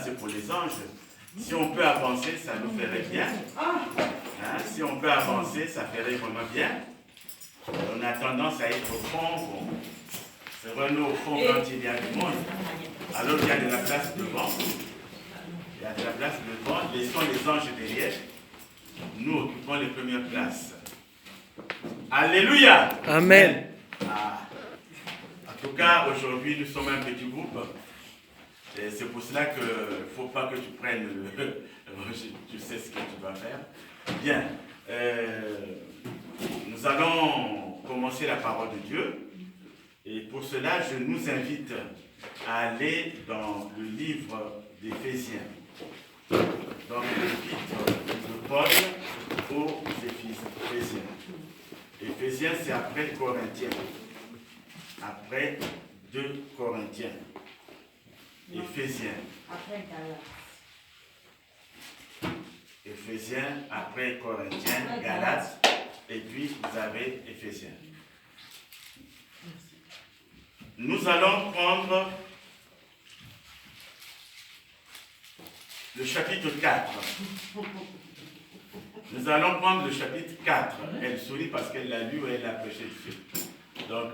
c'est pour les anges. Si on peut avancer, ça nous ferait bien. Hein? Si on peut avancer, ça ferait vraiment bien. On a tendance à être au fond. C'est vraiment au fond quand il y a du monde. Alors il y a de la place devant. Il y a de la place devant. Laissons les anges derrière. Nous occupons les premières places. Alléluia. Amen. En tout cas, aujourd'hui, nous sommes un petit groupe. Et c'est pour cela qu'il ne faut pas que tu prennes le... Tu sais ce que tu vas faire. Bien. Nous allons commencer la parole de Dieu. Et pour cela, je nous invite à aller dans le livre d'Éphésiens. Dans l'épître de Paul aux Éphésiens. Éphésiens, c'est après Corinthiens. Après 2 Corinthiens. Éphésiens. Après Galates. Éphésiens, après Corinthiens, Galates, et puis vous avez Éphésiens. Nous allons prendre le chapitre 4. Nous allons prendre le chapitre 4. Elle sourit parce qu'elle l'a lu et elle a prêché dessus. Donc,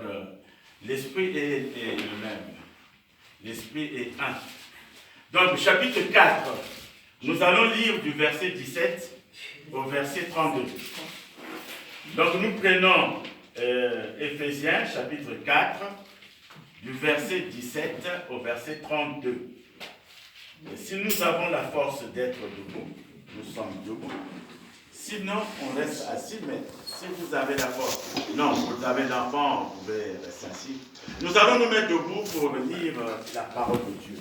l'esprit est le même. L'esprit est un. Donc, chapitre 4, nous allons lire du verset 17 au verset 32. Donc, nous prenons Éphésiens, chapitre 4, du verset 17 au verset 32. Et si nous avons la force d'être debout, nous sommes debout. Sinon, on reste assis, mais si vous avez la force, non, vous avez l'enfant, vous pouvez rester assis. Nous allons nous mettre debout pour lire la parole de Dieu.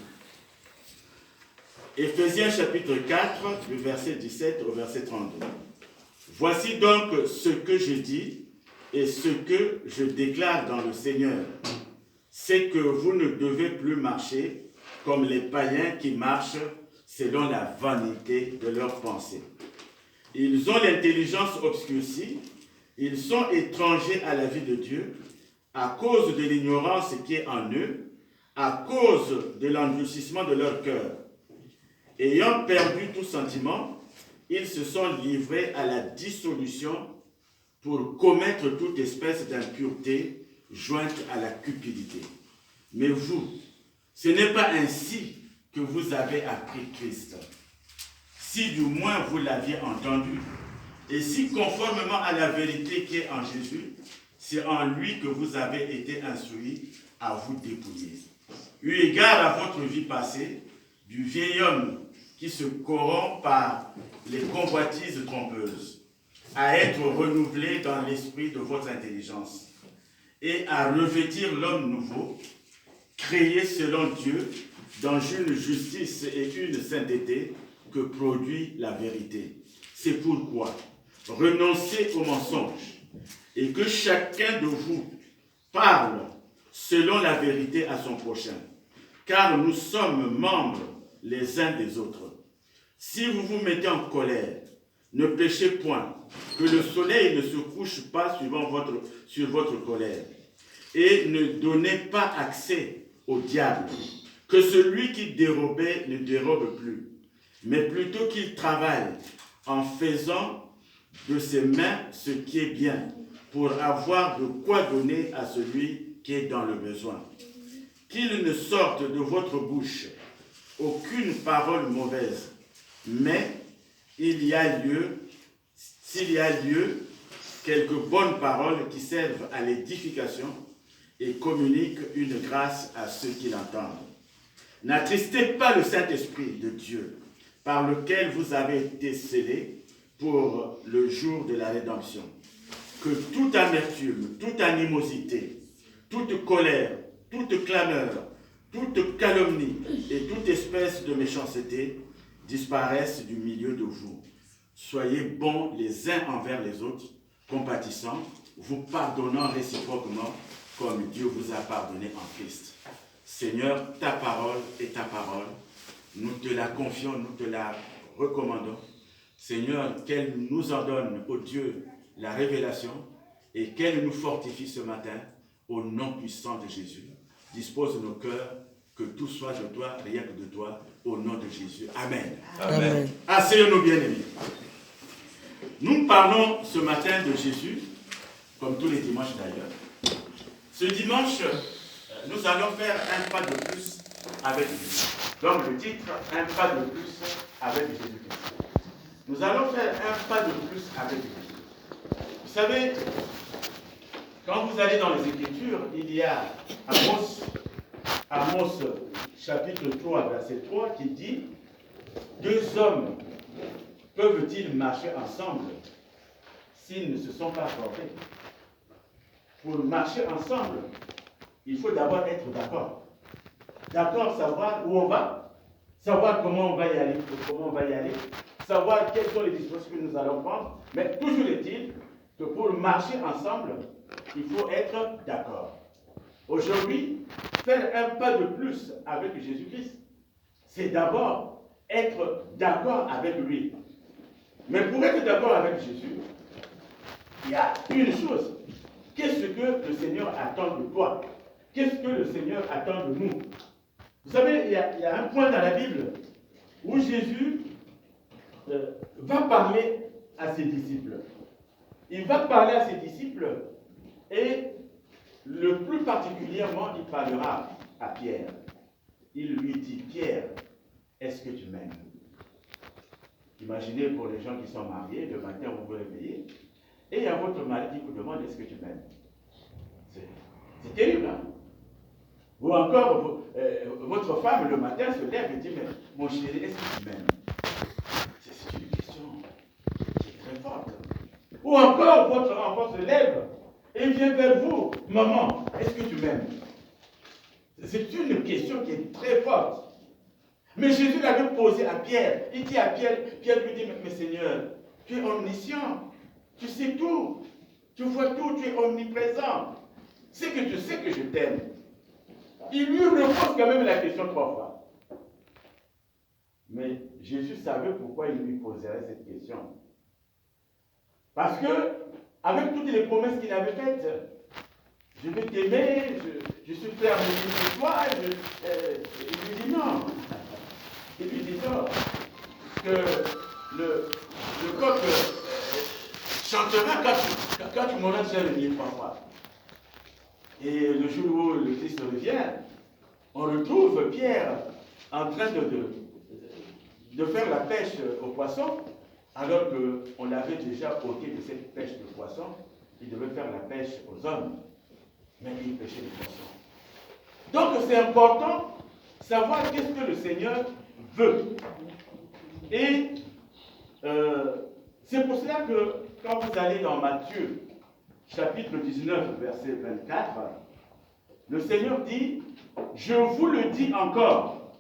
Éphésiens chapitre 4, du verset 17 au verset 32. Voici donc ce que je dis et ce que je déclare dans le Seigneur. C'est que vous ne devez plus marcher comme les païens qui marchent selon la vanité de leurs pensées. Ils ont l'intelligence obscurcie, ils sont étrangers à la vie de Dieu, à cause de l'ignorance qui est en eux, à cause de l'endurcissement de leur cœur. Ayant perdu tout sentiment, ils se sont livrés à la dissolution pour commettre toute espèce d'impureté jointe à la cupidité. Mais vous, ce n'est pas ainsi que vous avez appris Christ. Si du moins vous l'aviez entendu, et si conformément à la vérité qui est en Jésus, c'est en lui que vous avez été instruits à vous dépouiller. Eu égard à votre vie passée, du vieil homme qui se corrompt par les convoitises trompeuses, à être renouvelé dans l'esprit de votre intelligence, et à revêtir l'homme nouveau, créé selon Dieu, dans une justice et une sainteté que produit la vérité. C'est pourquoi renoncez au mensonge et que chacun de vous parle selon la vérité à son prochain, car nous sommes membres les uns des autres. Si vous vous mettez en colère, ne péchez point, que le soleil ne se couche pas sur votre colère, et ne donnez pas accès au diable, que celui qui dérobait ne dérobe plus, mais plutôt qu'il travaille en faisant de ses mains ce qui est bien, pour avoir de quoi donner à celui qui est dans le besoin. Qu'il ne sorte de votre bouche aucune parole mauvaise, mais s'il y a lieu, quelques bonnes paroles qui servent à l'édification et communiquent une grâce à ceux qui l'entendent. N'attristez pas le Saint-Esprit de Dieu, par lequel vous avez été scellés pour le jour de la rédemption. Que toute amertume, toute animosité, toute colère, toute clameur, toute calomnie et toute espèce de méchanceté disparaissent du milieu de vous. Soyez bons les uns envers les autres, compatissants, vous pardonnant réciproquement comme Dieu vous a pardonné en Christ. Seigneur, ta parole est ta parole. Nous te la confions, nous te la recommandons. Seigneur, qu'elle nous en donne, ô Dieu, la révélation et qu'elle nous fortifie ce matin au nom puissant de Jésus. Dispose nos cœurs, que tout soit de toi, rien que de toi, au nom de Jésus. Amen. Amen. Asseyons-nous, bien-aimés. Nous parlons ce matin de Jésus, comme tous les dimanches d'ailleurs. Ce dimanche, nous allons faire un pas de plus avec Jésus. Donc le titre, un pas de plus avec Jésus-Christ. Nous allons faire un pas de plus avec Jésus. Vous savez, quand vous allez dans les Écritures, il y a Amos chapitre 3, verset 3, qui dit « Deux hommes peuvent-ils marcher ensemble s'ils ne se sont pas accordés ?» Pour marcher ensemble, il faut d'abord être d'accord. D'accord, savoir où on va, savoir comment on va y aller, savoir quelles sont les dispositions que nous allons prendre. Mais toujours est-il que pour marcher ensemble, il faut être d'accord. Aujourd'hui, faire un pas de plus avec Jésus-Christ, c'est d'abord être d'accord avec lui. Mais pour être d'accord avec Jésus, il y a une chose. Qu'est-ce que le Seigneur attend de toi? Qu'est-ce que le Seigneur attend de nous? Vous savez, il y a un point dans la Bible où Jésus va parler à ses disciples. Il va parler à ses disciples et le plus particulièrement, il parlera à Pierre. Il lui dit, Pierre, est-ce que tu m'aimes? Imaginez pour les gens qui sont mariés, le matin vous vous réveillez, et il y a votre mari qui vous demande, est-ce que tu m'aimes? C'est terrible, hein? Ou encore, votre femme le matin se lève et dit, mais mon chéri, est-ce que tu m'aimes? C'est une question qui est très forte. Ou encore, votre enfant se lève et vient vers vous, maman, est-ce que tu m'aimes? C'est une question qui est très forte. Mais Jésus l'avait posée à Pierre. Il dit à Pierre, Pierre lui dit, mais Seigneur, tu es omniscient, tu sais tout, tu vois tout, tu es omniprésent. C'est que tu sais que je t'aime. Il lui repose quand même la question 3 fois. Mais Jésus savait pourquoi il lui poserait cette question. Parce que, avec toutes les promesses qu'il avait faites, je vais t'aimer, je suis prêt à mourir pour toi, il lui dit non. Il lui dit non. Que le coq chantera quand tu m'auras déjà réveillé 3 fois. Et le jour où le Christ revient, on retrouve Pierre en train de faire la pêche aux poissons, alors qu'on l'avait déjà ôté de cette pêche de poissons. Il devait faire la pêche aux hommes, mais il pêchait les poissons. Donc c'est important de savoir qu'est-ce que le Seigneur veut. Et c'est pour cela que quand vous allez dans Matthieu, chapitre 19, verset 24, le Seigneur dit, « Je vous le dis encore,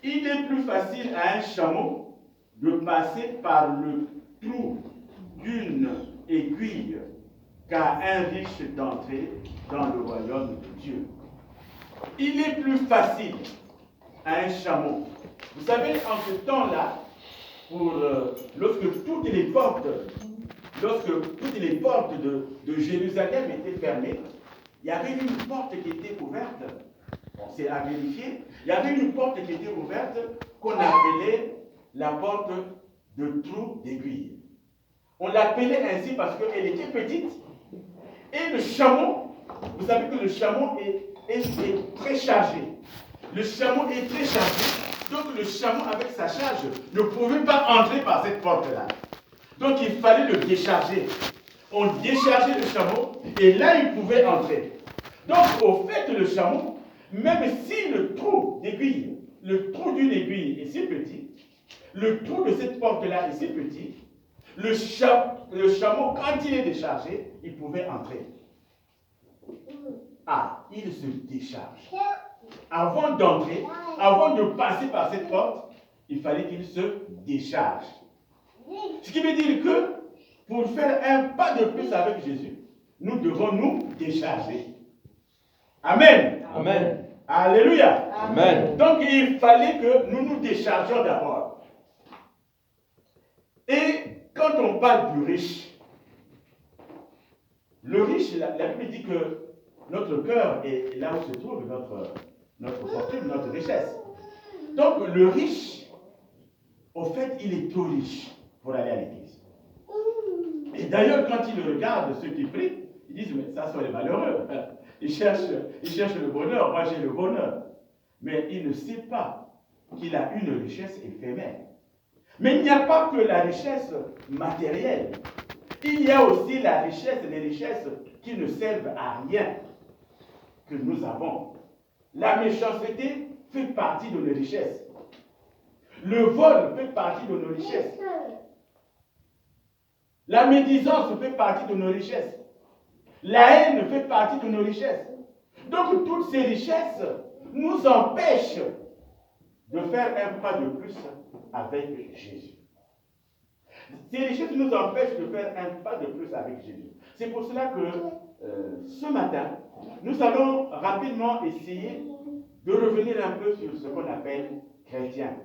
il est plus facile à un chameau de passer par le trou d'une aiguille qu'à un riche d'entrer dans le royaume de Dieu. » Il est plus facile à un chameau. Vous savez, en ce temps-là, lorsque toutes les portes de Jérusalem étaient fermées, il y avait une porte qui était ouverte. Bon, c'est à vérifier. Il y avait une porte qui était ouverte qu'on appelait la porte de trou d'aiguille. On l'appelait ainsi parce qu'elle était petite. Et le chameau, vous savez que le chameau est très chargé. Le chameau est très chargé. Donc le chameau avec sa charge ne pouvait pas entrer par cette porte-là. Donc il fallait le décharger. On déchargeait le chameau et là il pouvait entrer. Donc au fait le chameau, même si le trou d'aiguille, le trou d'une aiguille est si petit, le trou de cette porte-là est si petit, le chameau quand il est déchargé, il pouvait entrer. Ah, il se décharge. Avant d'entrer, avant de passer par cette porte, il fallait qu'il se décharge. Ce qui veut dire que pour faire un pas de plus avec Jésus, nous devons nous décharger. Amen. Amen. Alléluia. Amen. Donc il fallait que nous nous déchargions d'abord. Et quand on parle du riche, le riche, la Bible dit que notre cœur est là où se trouve notre fortune, notre richesse. Donc le riche, au fait, il est trop riche pour aller à l'église. Et d'ailleurs, quand il regarde ceux qui prient, ils disent, mais ça sont les malheureux. Ils cherchent le bonheur, moi j'ai le bonheur. Mais il ne sait pas qu'il a une richesse éphémère. Mais il n'y a pas que la richesse matérielle. Il y a aussi la richesse, les richesses qui ne servent à rien que nous avons. La méchanceté fait partie de nos richesses. Le vol fait partie de nos richesses. La médisance fait partie de nos richesses. La haine fait partie de nos richesses. Donc toutes ces richesses nous empêchent de faire un pas de plus avec Jésus. Ces richesses nous empêchent de faire un pas de plus avec Jésus. C'est pour cela que ce matin, nous allons rapidement essayer de revenir un peu sur ce qu'on appelle chrétien,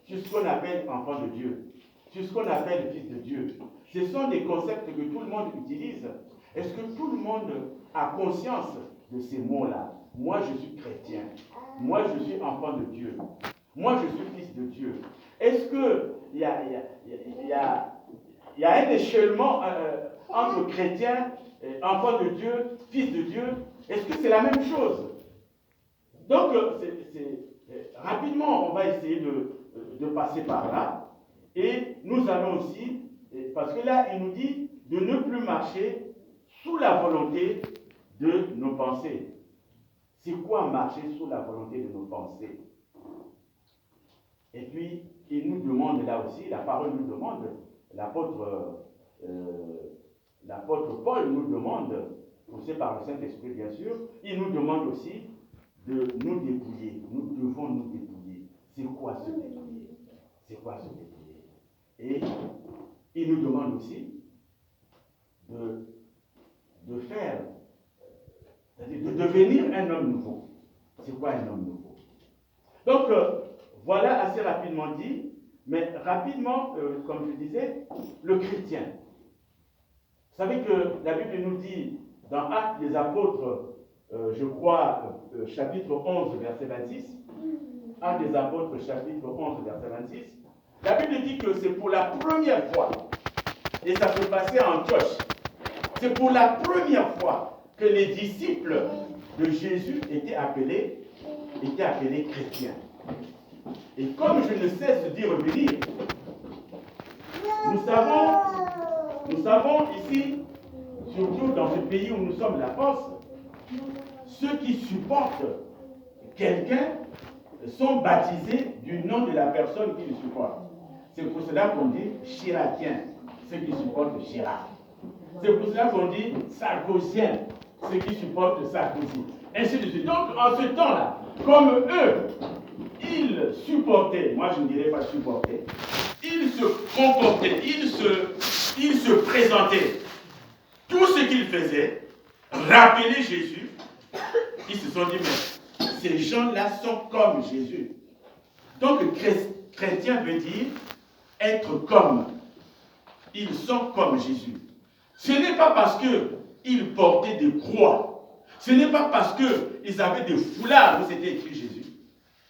sur ce qu'on appelle enfant de Dieu, sur ce qu'on appelle fils de Dieu. Ce sont des concepts que tout le monde utilise. Est-ce que tout le monde a conscience de ces mots-là? Moi, je suis chrétien. Moi, je suis enfant de Dieu. Moi, je suis fils de Dieu. Est-ce qu'il y a un échelonnement entre chrétien, enfant de Dieu, fils de Dieu? Est-ce que c'est la même chose? Donc, rapidement, on va essayer de passer par là. Et nous allons aussi, parce que là, il nous dit de ne plus marcher sous la volonté de nos pensées. C'est quoi marcher sous la volonté de nos pensées? Et puis, il nous demande là aussi, la parole nous demande, l'apôtre Paul nous demande, poussé par le Saint-Esprit bien sûr, il nous demande aussi de nous dépouiller. Nous devons nous dépouiller. C'est quoi se dépouiller? C'est quoi se dépouiller? Et il nous demande aussi de faire, c'est-à-dire de devenir un homme nouveau. C'est quoi un homme nouveau? Donc, voilà assez rapidement dit, mais rapidement, comme je disais, le chrétien. Vous savez que la Bible nous dit, dans Actes des Apôtres, je crois, chapitre 11, verset 26, Actes des Apôtres, chapitre 11, verset 26, la Bible dit que c'est pour la première fois, et ça se passait à Antioche, c'est pour la première fois que les disciples de Jésus étaient appelés chrétiens. Et comme je ne cesse d'y revenir, nous savons ici, surtout dans ce pays où nous sommes, la France, ceux qui supportent quelqu'un sont baptisés du nom de la personne qui le supporte. C'est pour cela qu'on dit chiracien, ceux qui supportent Chirac. C'est pour cela qu'on dit sarkozien, ceux qui supportent Sarkozy. Ainsi de suite. Donc, en ce temps-là, comme eux, ils supportaient, moi je ne dirais pas supporter, ils se comportaient, ils se présentaient. Tout ce qu'ils faisaient, rappeler Jésus, ils se sont dit, mais ces gens-là sont comme Jésus. Donc, chrétien veut dire être comme. Ils sont comme Jésus. Ce n'est pas parce qu'ils portaient des croix. Ce n'est pas parce qu'ils avaient des foulards où c'était écrit Jésus.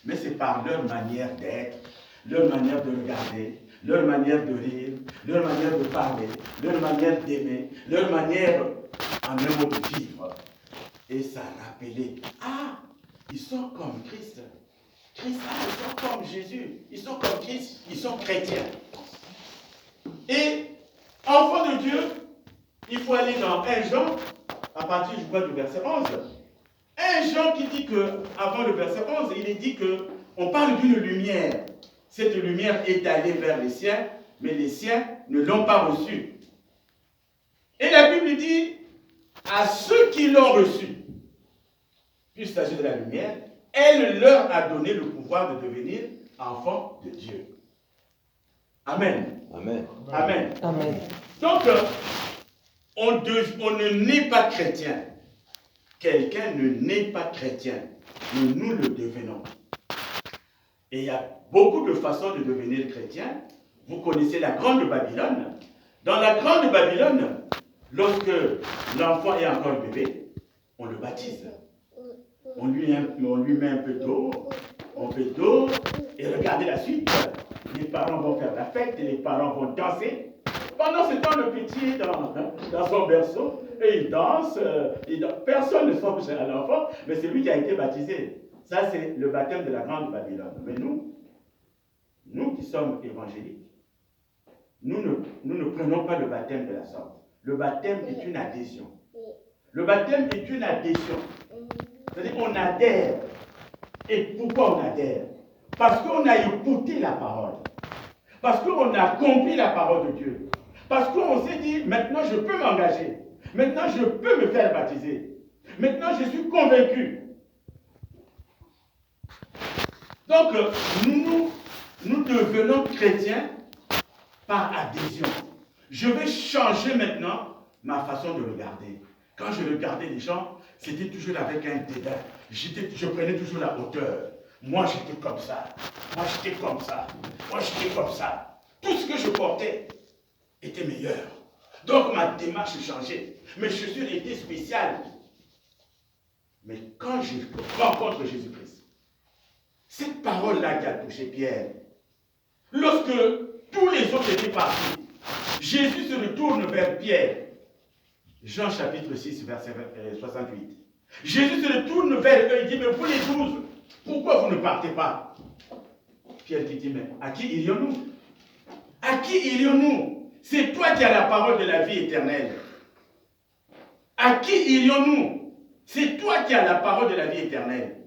Mais c'est par leur manière d'être, leur manière de regarder, leur manière de rire, leur manière de parler, leur manière d'aimer, leur manière, en un mot, de vivre. Et ça rappelait, ah, ils sont comme Christ. Christ, ah, ils sont comme Jésus. Ils sont comme Christ, ils sont chrétiens. Et, enfant de Dieu, il faut aller dans 1 Jean, à partir du verset 11. 1 Jean qui dit que, avant le verset 11, il est dit qu'on parle d'une lumière. Cette lumière est allée vers les siens, mais les siens ne l'ont pas reçue. Et la Bible dit, à ceux qui l'ont reçue, puisqu'il s'agit de la lumière, elle leur a donné le pouvoir de devenir enfants de Dieu. Amen. Amen. Amen. Amen. Donc, on ne naît pas chrétien. Quelqu'un ne naît pas chrétien, mais nous le devenons. Et il y a beaucoup de façons de devenir chrétien. Vous connaissez la Grande Babylone. Dans la Grande Babylone, lorsque l'enfant est encore bébé, on le baptise. On lui met un peu d'eau, et regardez la suite. Les parents vont faire la fête, et les parents vont danser. Pendant ce temps, le petit est dans son berceau, et il danse. Personne ne songe à l'enfant, mais c'est lui qui a été baptisé. Ça, c'est le baptême de la grande Babylone. Mais nous qui sommes évangéliques, nous ne prenons pas le baptême de la sorte. Le baptême est une adhésion. Le baptême est une adhésion. C'est-à-dire qu'on adhère. Et pourquoi on adhère? Parce qu'on a écouté la parole. Parce qu'on a compris la parole de Dieu. Parce qu'on s'est dit, maintenant je peux m'engager. Maintenant je peux me faire baptiser. Maintenant je suis convaincu. Donc nous devenons chrétiens par adhésion. Je vais changer maintenant ma façon de regarder. Quand je regardais les gens, c'était toujours avec un dédain. Je prenais toujours la hauteur. Moi, j'étais comme ça. Moi, j'étais comme ça. Moi, j'étais comme ça. Tout ce que je portais était meilleur. Donc, ma démarche changeait. Mes chaussures étaient spéciales. Mais quand je rencontre Jésus-Christ, cette parole-là qui a touché Pierre, lorsque tous les autres étaient partis, Jésus se retourne vers Pierre. Jean chapitre 6, verset 68. Jésus se retourne vers eux et dit, mais vous les 12, pourquoi vous ne partez pas? Pierre qui dit, mais à qui irions-nous? À qui irions-nous? C'est toi qui as la parole de la vie éternelle. À qui irions-nous? C'est toi qui as la parole de la vie éternelle.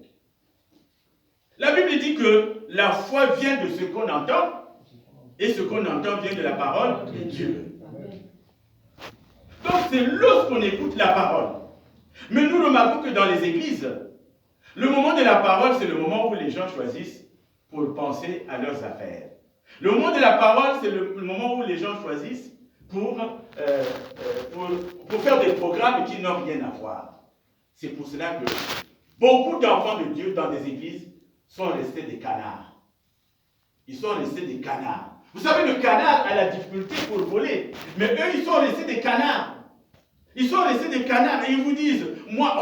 La Bible dit que la foi vient de ce qu'on entend, et ce qu'on entend vient de la parole de Dieu. Donc c'est lorsqu'on écoute la parole. Mais nous remarquons que dans les églises, le moment de la parole, c'est le moment où les gens choisissent pour penser à leurs affaires. Le moment de la parole, c'est le moment où les gens choisissent pour faire des programmes qui n'ont rien à voir. C'est pour cela que beaucoup d'enfants de Dieu dans des églises sont restés des canards. Ils sont restés des canards. Vous savez, le canard a la difficulté pour voler, mais eux, ils sont restés des canards. Ils sont restés des canards et ils vous disent, moi,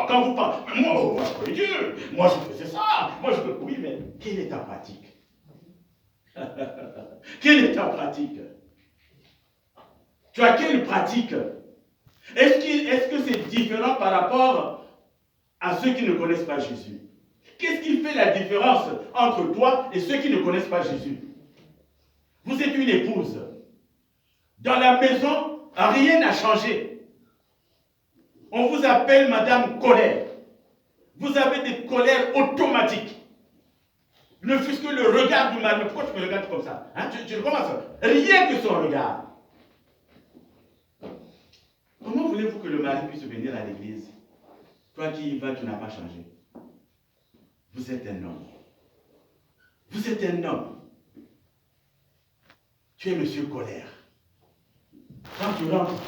quand vous parlez, moi, je connais Dieu, moi, je faisais ça, moi, je peux. Oui, mais quelle est ta pratique? Quelle est ta pratique? Tu as quelle pratique? Est-ce que c'est différent par rapport à ceux qui ne connaissent pas Jésus? Qu'est-ce qui fait la différence entre toi et ceux qui ne connaissent pas Jésus? Vous êtes une épouse. Dans la maison, rien n'a changé. On vous appelle Madame Colère. Vous avez des colères automatiques. Ne fût-ce que le regard du mari. Pourquoi tu me regardes comme ça? Hein? Tu commences. Rien que son regard. Comment voulez-vous que le mari puisse venir à l'église? Toi qui y vas, tu n'as pas changé. Vous êtes un homme. Vous êtes un homme. Tu es Monsieur Colère. Quand tu rentres,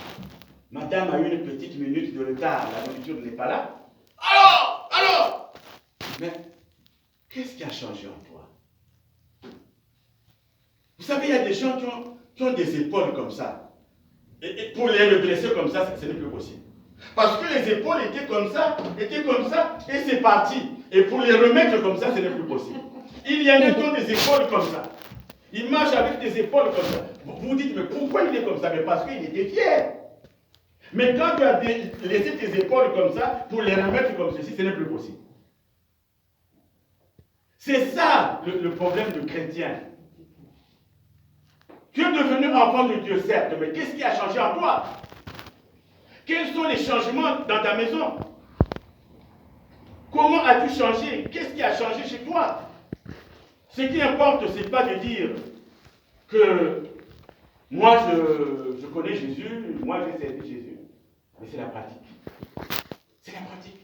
madame a une petite minute de retard, la nourriture n'est pas là. Alors Mais qu'est-ce qui a changé en toi? Vous savez, il y a des gens qui ont des épaules comme ça. Et pour les redresser comme ça, ce n'est plus possible. Parce que les épaules étaient comme ça, et c'est parti. Et pour les remettre comme ça, ce n'est plus possible. Il y en a qui ont des épaules comme ça. Il marche avec des épaules comme ça. Vous vous dites, mais pourquoi il est comme ça? Mais parce qu'il était fier. Mais quand tu as laissé tes épaules comme ça, pour les remettre comme ceci, ce n'est plus possible. C'est ça le problème de chrétien. Tu es devenu enfant de Dieu, certes, mais qu'est-ce qui a changé en toi? Quels sont les changements dans ta maison? Comment as-tu changé? Qu'est-ce qui a changé chez toi? Ce qui importe, ce n'est pas de dire que moi je connais Jésus, moi j'ai servi Jésus. Mais c'est la pratique. C'est la pratique.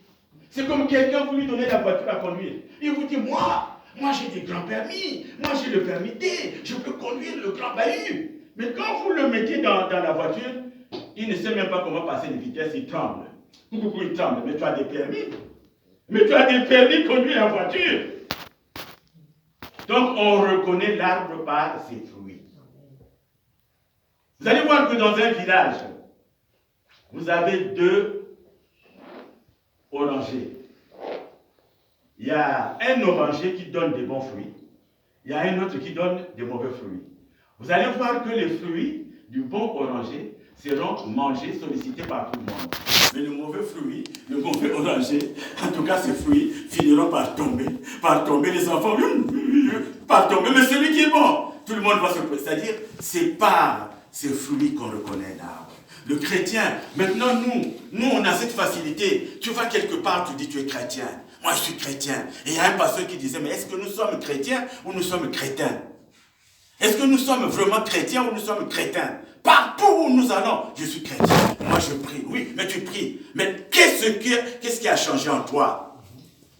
C'est comme quelqu'un vous lui donnez la voiture à conduire. Il vous dit, moi j'ai des grands permis, moi j'ai le permis D, je peux conduire le grand bahut. Mais quand vous le mettez dans la voiture, il ne sait même pas comment passer les vitesses, il tremble. Il tremble, mais tu as des permis. Mais tu as des permis de conduire la voiture. Donc on reconnaît l'arbre par ses fruits. Vous allez voir que dans un village, vous avez 2 orangers. il y a un oranger qui donne des bons fruits, il y a un autre qui donne des mauvais fruits. Vous allez voir que les fruits du bon oranger seront mangés, sollicités par tout le monde. Mais le mauvais fruit, le mauvais oranger, en tout cas ces fruits finiront par tomber, les enfants, par tomber, mais celui qui est bon, tout le monde va se... C'est-à-dire, c'est par ces fruits qu'on reconnaît l'arbre. Le chrétien, maintenant nous on a cette facilité. Tu vas quelque part, tu dis tu es chrétien. Moi je suis chrétien. Et il y a un pasteur qui disait, mais est-ce que nous sommes chrétiens ou nous sommes crétins? Est-ce que nous sommes vraiment chrétiens ou nous sommes crétins? Partout où nous allons, je suis chrétien. Moi je prie. Oui, mais tu pries. Mais qu'est-ce qui a changé en toi?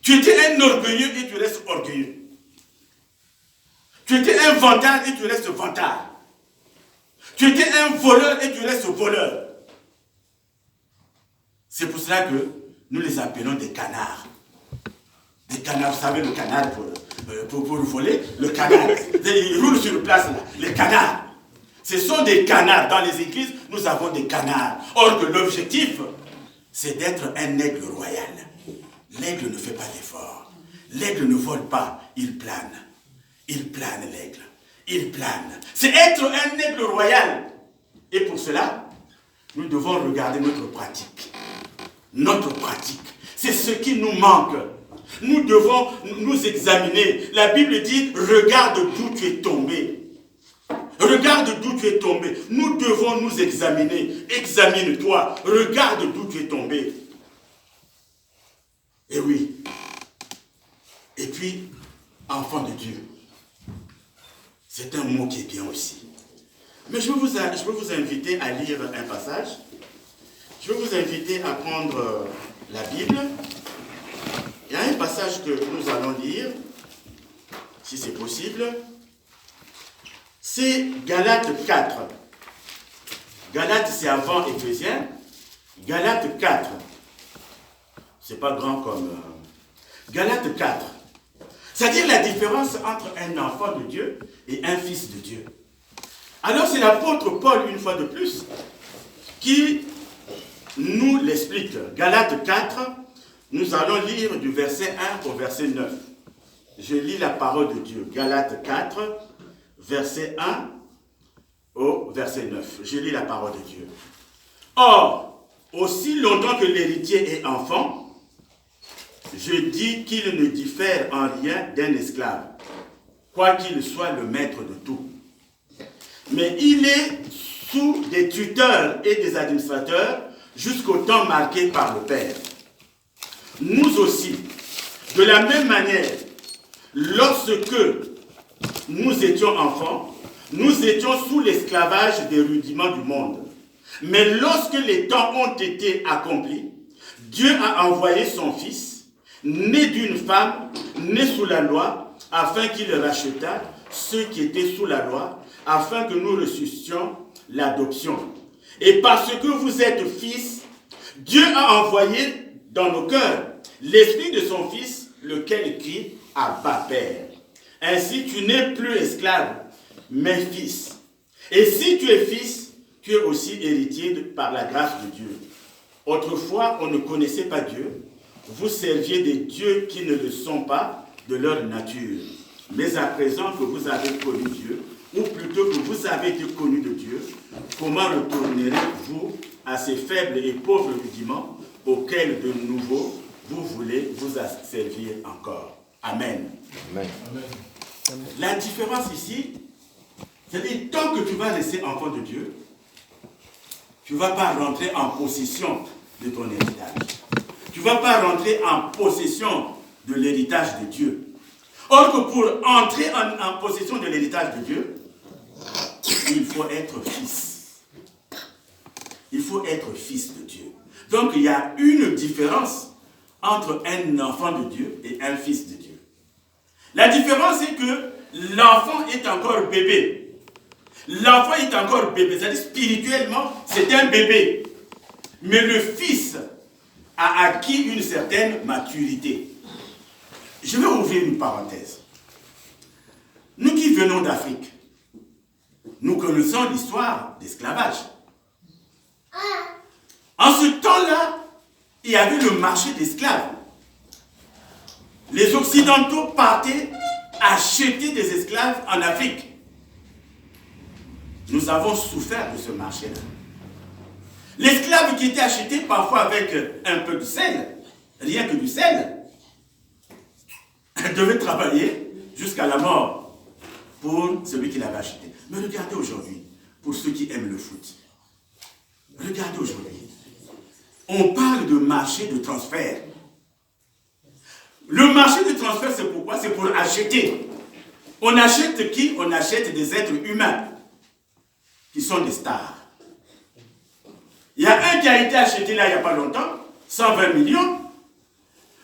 Tu étais un orgueilleux et tu restes orgueilleux. Tu étais un vantard et tu restes vantard. Tu étais un voleur et tu restes voleur. C'est pour cela que nous les appelons des canards. Des canards, vous savez, le canard pour voler, le canard. Ils roulent sur place là, les canards. Ce sont des canards. Dans les églises, nous avons des canards. Or que l'objectif, c'est d'être un aigle royal. L'aigle ne fait pas d'effort. L'aigle ne vole pas, il plane. Il plane, l'aigle. Il plane. C'est être un aigle royal. Et pour cela, nous devons regarder notre pratique. Notre pratique. C'est ce qui nous manque. Nous devons nous examiner. La Bible dit, regarde d'où tu es tombé. Regarde d'où tu es tombé. Nous devons nous examiner. Examine-toi. Regarde d'où tu es tombé. Et oui. Et puis, enfant de Dieu. C'est un mot qui est bien aussi. Mais je veux vous inviter à lire un passage. Je veux vous inviter à prendre la Bible. Il y a un passage que nous allons lire, si c'est possible. C'est Galates 4. Galates, c'est avant Éphésiens. Galates 4. C'est pas grand comme... Galates 4. C'est-à-dire la différence entre un enfant de Dieu et un fils de Dieu. Alors c'est l'apôtre Paul, une fois de plus, qui nous l'explique. Galates 4, nous allons lire du verset 1 au verset 9. Je lis la parole de Dieu. Galates 4, verset 1 au verset 9. Je lis la parole de Dieu. Or, aussi longtemps que l'héritier est enfant, je dis qu'il ne diffère en rien d'un esclave, quoiqu'il soit le maître de tout. Mais il est sous des tuteurs et des administrateurs jusqu'au temps marqué par le Père. Nous aussi, de la même manière, lorsque nous étions enfants, nous étions sous l'esclavage des rudiments du monde. Mais lorsque les temps ont été accomplis, Dieu a envoyé son Fils, né d'une femme, né sous la loi, afin qu'il rachetât ceux qui étaient sous la loi, afin que nous reçussions l'adoption. Et parce que vous êtes fils, Dieu a envoyé dans nos cœurs l'esprit de son Fils, lequel crie « Abba, Père ». Ainsi, tu n'es plus esclave, mais fils. Et si tu es fils, tu es aussi héritier par la grâce de Dieu. Autrefois, on ne connaissait pas Dieu. Vous serviez des dieux qui ne le sont pas de leur nature. Mais à présent que vous avez connu Dieu, ou plutôt que vous avez été connu de Dieu, comment retournerez-vous à ces faibles et pauvres rudiments auxquels de nouveau vous voulez vous servir encore? Amen. Amen. La différence ici, c'est-à-dire tant que tu vas rester enfant de Dieu, tu ne vas pas rentrer en possession de ton héritage. Tu ne vas pas rentrer en possession de l'héritage de Dieu. Or que pour entrer en possession de l'héritage de Dieu, il faut être fils. Il faut être fils de Dieu. Donc il y a une différence entre un enfant de Dieu et un fils de Dieu. La différence est que l'enfant est encore bébé. L'enfant est encore bébé, c'est-à-dire spirituellement, c'est un bébé. Mais le fils a acquis une certaine maturité. Je vais ouvrir une parenthèse. Nous qui venons d'Afrique, nous connaissons l'histoire d'esclavage. En ce temps-là, il y avait le marché d'esclaves. les Occidentaux partaient acheter des esclaves en Afrique. Nous avons souffert de ce marché-là. L'esclave qui était acheté parfois avec un peu de sel, rien que du sel, devait travailler jusqu'à la mort pour celui qui l'avait acheté. Mais regardez aujourd'hui, pour ceux qui aiment le foot, regardez aujourd'hui, on parle de marché de transfert. Le marché de transfert, c'est pourquoi? C'est pour acheter. On achète qui? On achète des êtres humains qui sont des stars. Il y a un qui a été acheté là il n'y a pas longtemps, 120 millions.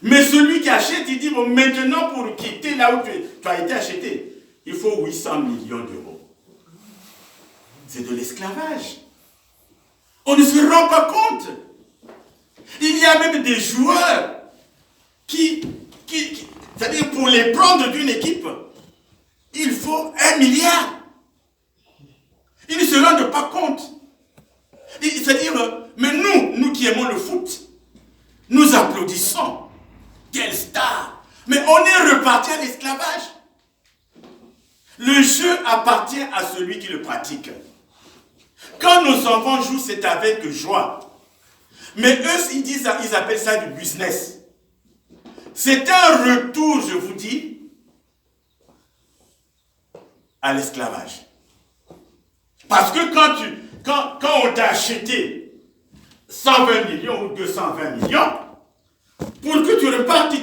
Mais celui qui achète, il dit, bon, maintenant pour quitter là où tu as été acheté, il faut 800 millions d'euros. C'est de l'esclavage. On ne se rend pas compte. Il y a même des joueurs c'est-à-dire pour les prendre d'une équipe, il faut 1 milliard. Ils ne se rendent pas compte. C'est-à-dire, mais nous qui aimons le foot, nous applaudissons. Quelle star! Mais on est reparti à l'esclavage. Le jeu appartient à celui qui le pratique. Quand nos enfants jouent, c'est avec joie. Mais eux, ils appellent ça du business. C'est un retour, je vous dis, à l'esclavage. Parce que quand on t'a acheté 120 millions ou 220 millions, pour que tu repartes,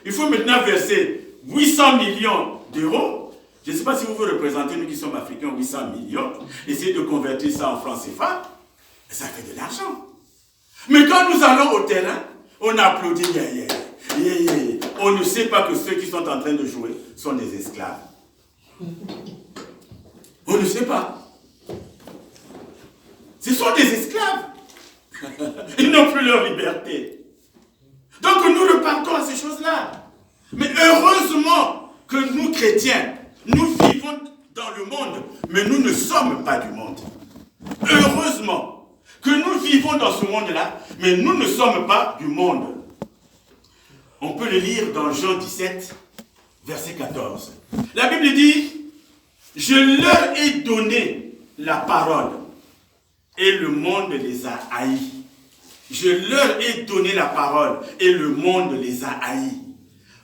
il faut maintenant verser 800 millions d'euros. Je ne sais pas si vous vous représentez, nous qui sommes africains, 800 millions. Essayez de convertir ça en francs CFA. Ça fait de l'argent. Mais quand nous allons au terrain, on applaudit. On ne sait pas que ceux qui sont en train de jouer sont des esclaves. On ne sait pas. Ce sont des esclaves. Ils n'ont plus leur liberté. Donc nous repartons à ces choses-là. Mais heureusement que nous, chrétiens, nous vivons dans le monde, mais nous ne sommes pas du monde. Heureusement que nous vivons dans ce monde-là, mais nous ne sommes pas du monde. On peut le lire dans Jean 17, verset 14. La Bible dit, « Je leur ai donné la parole, et le monde les a haïs. Je leur ai donné la parole, et le monde les a haïs.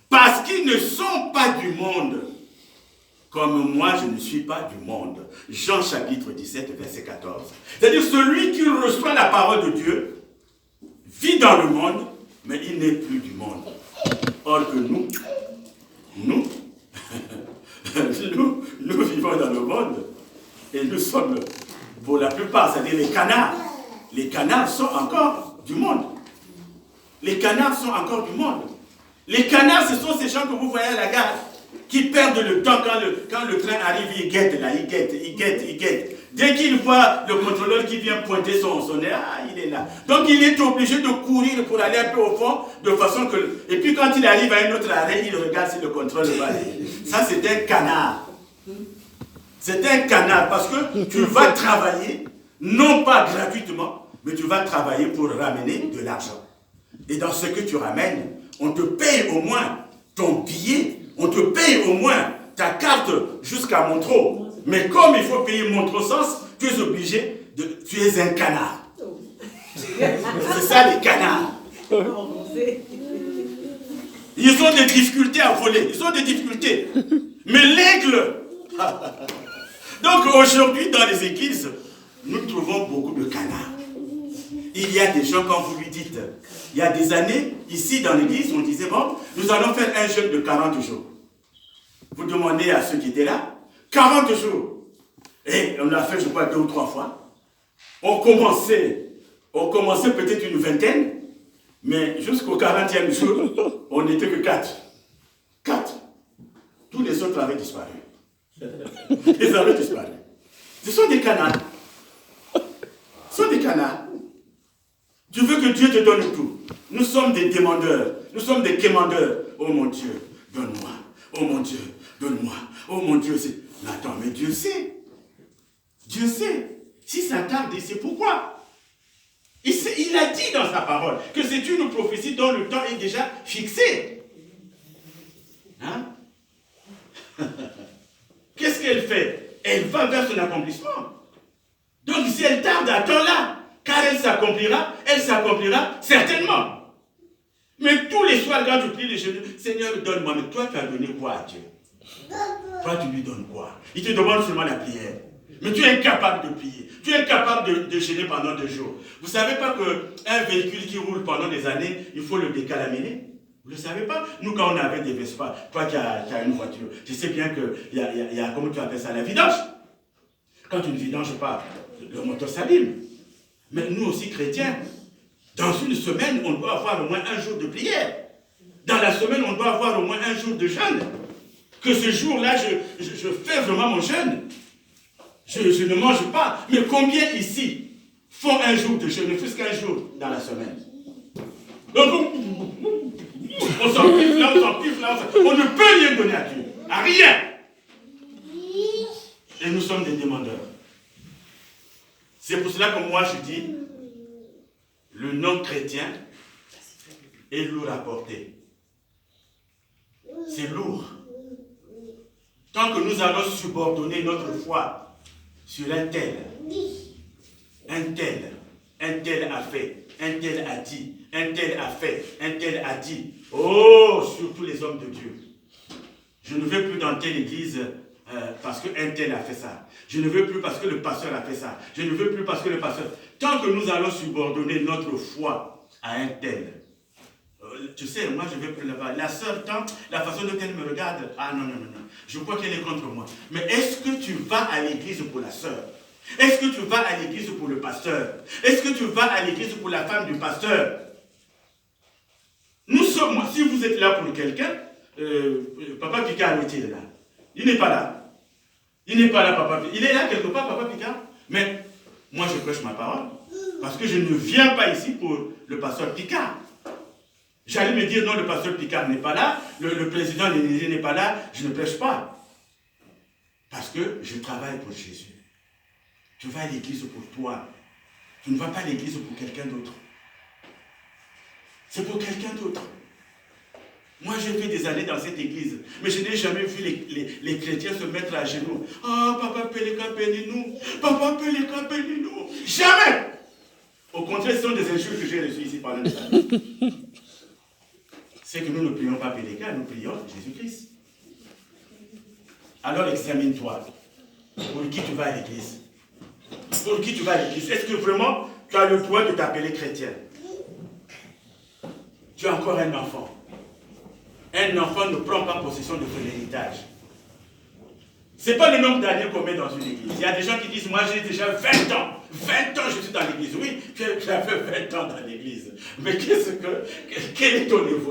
Parce qu'ils ne sont pas du monde, comme moi je ne suis pas du monde. » Jean chapitre 17, verset 14. C'est-à-dire celui qui reçoit la parole de Dieu vit dans le monde, mais il n'est plus du monde. Or que nous vivons dans le monde et nous sommes, pour la plupart, c'est-à-dire les canards. Les canards sont encore du monde. Les canards sont encore du monde. Les canards, ce sont ces gens que vous voyez à la gare, qui perdent le temps quand le train arrive, ils guettent là, ils guettent. Dès qu'il voit le contrôleur qui vient pointer son nez, il est là. Donc il est obligé de courir pour aller un peu au fond, de façon que... Et puis quand il arrive à un autre arrêt, il regarde si le contrôle va aller. Ça, c'est un canard. C'est un canard parce que tu vas travailler, non pas gratuitement, mais tu vas travailler pour ramener de l'argent. Et dans ce que tu ramènes, on te paye au moins ton billet, on te paye au moins ta carte jusqu'à Montreux. Mais comme il faut payer Montreux-Sens, tu es obligé de... Tu es un canard. C'est ça les canards. Ils ont des difficultés à voler, ils ont des difficultés. Mais l'aigle... Donc aujourd'hui, dans les églises, nous trouvons beaucoup de canards. Il y a des gens, quand vous lui dites, il y a des années, ici dans l'église, on disait, bon, nous allons faire un jeûne de 40 jours. Vous demandez à ceux qui étaient là, 40 jours. Et on l'a fait, je crois, 2 ou 3 fois. On commençait peut-être une vingtaine, mais jusqu'au 40e jour, on n'était que 4. 4. Tous les autres avaient disparu. Ils avaient disparu. Ce sont des canards. Ce sont des canards. Tu veux que Dieu te donne tout. Nous sommes des demandeurs. Nous sommes des quémandeurs. Oh mon Dieu, donne-moi. Oh mon Dieu, donne-moi. Oh mon Dieu, c'est... Mais attends, mais Dieu sait. Dieu sait. Si ça tarde, il sait pourquoi. Il a dit dans sa parole que c'est une prophétie dont le temps est déjà fixé. Hein? Qu'est-ce qu'elle fait? Elle va vers son accomplissement. Donc si elle tarde, attends-la, car elle s'accomplira certainement. Mais tous les soirs, quand tu pries les genoux, Seigneur, donne-moi. Mais toi, tu as donné quoi à Dieu? Toi, tu lui donnes quoi? Il te demande seulement la prière. Mais tu es incapable de prier. Tu es incapable de jeûner pendant 2 jours. Vous ne savez pas qu'un véhicule qui roule pendant des années, il faut le décalaminer? Vous ne le savez pas? Nous, quand on avait des Vespa, toi qui as une voiture, tu sais bien qu'il y a, comment tu appelles ça, la vidange. Quand tu ne vidanges pas, le moteur s'abîme. Mais nous aussi, chrétiens, dans une semaine, on doit avoir au moins 1 jour de prière. Dans la semaine, on doit avoir au moins 1 jour de jeûne. Que ce jour-là, je fais vraiment mon jeûne. Je ne mange pas. Mais combien ici font 1 jour de jeûne, ne fût-ce qu'1 jour dans la semaine? Donc, on s'empiffe là, on ne peut rien donner à Dieu. À rien. Et nous sommes des demandeurs. C'est pour cela que moi je dis, le non-chrétien est lourd à porter. C'est lourd. Tant que nous allons subordonner notre foi sur un tel a fait, un tel a dit, un tel a fait, un tel a dit. Oh, surtout les hommes de Dieu. Je ne vais plus dans telle église parce qu'un tel a fait ça. Je ne veux plus parce que le pasteur a fait ça. Je ne veux plus parce que le pasteur... Tant que nous allons subordonner notre foi à un tel, tu sais, moi je vais plus là-bas. La sœur, la façon dont elle me regarde, ah non, je crois qu'elle est contre moi. Mais est-ce que tu vas à l'église pour la sœur? Est-ce que tu vas à l'église pour le pasteur? Est-ce que tu vas à l'église pour la femme du pasteur? Nous sommes, si vous êtes là pour quelqu'un, Papa Picard, où est-il là? Il n'est pas là. Il n'est pas là, Papa Picard. Il est là quelque part, Papa Picard. Mais moi, je prêche ma parole. Parce que je ne viens pas ici pour le pasteur Picard. J'allais me dire, non, le pasteur Picard n'est pas là, le président de l'Élysée n'est pas là, je ne prêche pas. Parce que je travaille pour Jésus. Tu vas à l'église pour toi. Tu ne vas pas à l'église pour quelqu'un d'autre. C'est pour quelqu'un d'autre. Moi, j'ai fait des années dans cette église, mais je n'ai jamais vu les chrétiens se mettre à genoux. Oh, Papa Péléka, bénis-nous. Papa Péléka, bénis-nous. Jamais. Au contraire, ce sont des injures que j'ai reçues ici pendant des années. C'est que nous ne prions pas Péléka, nous prions Jésus-Christ. Alors examine-toi. Pour qui tu vas à l'église? Pour qui tu vas à l'église? Est-ce que vraiment tu as le droit de t'appeler chrétien? Tu as encore un enfant. Un enfant ne prend pas possession de son héritage. Ce n'est pas le nombre d'années qu'on met dans une église. Il y a des gens qui disent, moi j'ai déjà 20 ans. 20 ans je suis dans l'église. Oui, tu as fait 20 ans dans l'église. Mais quel est ton niveau?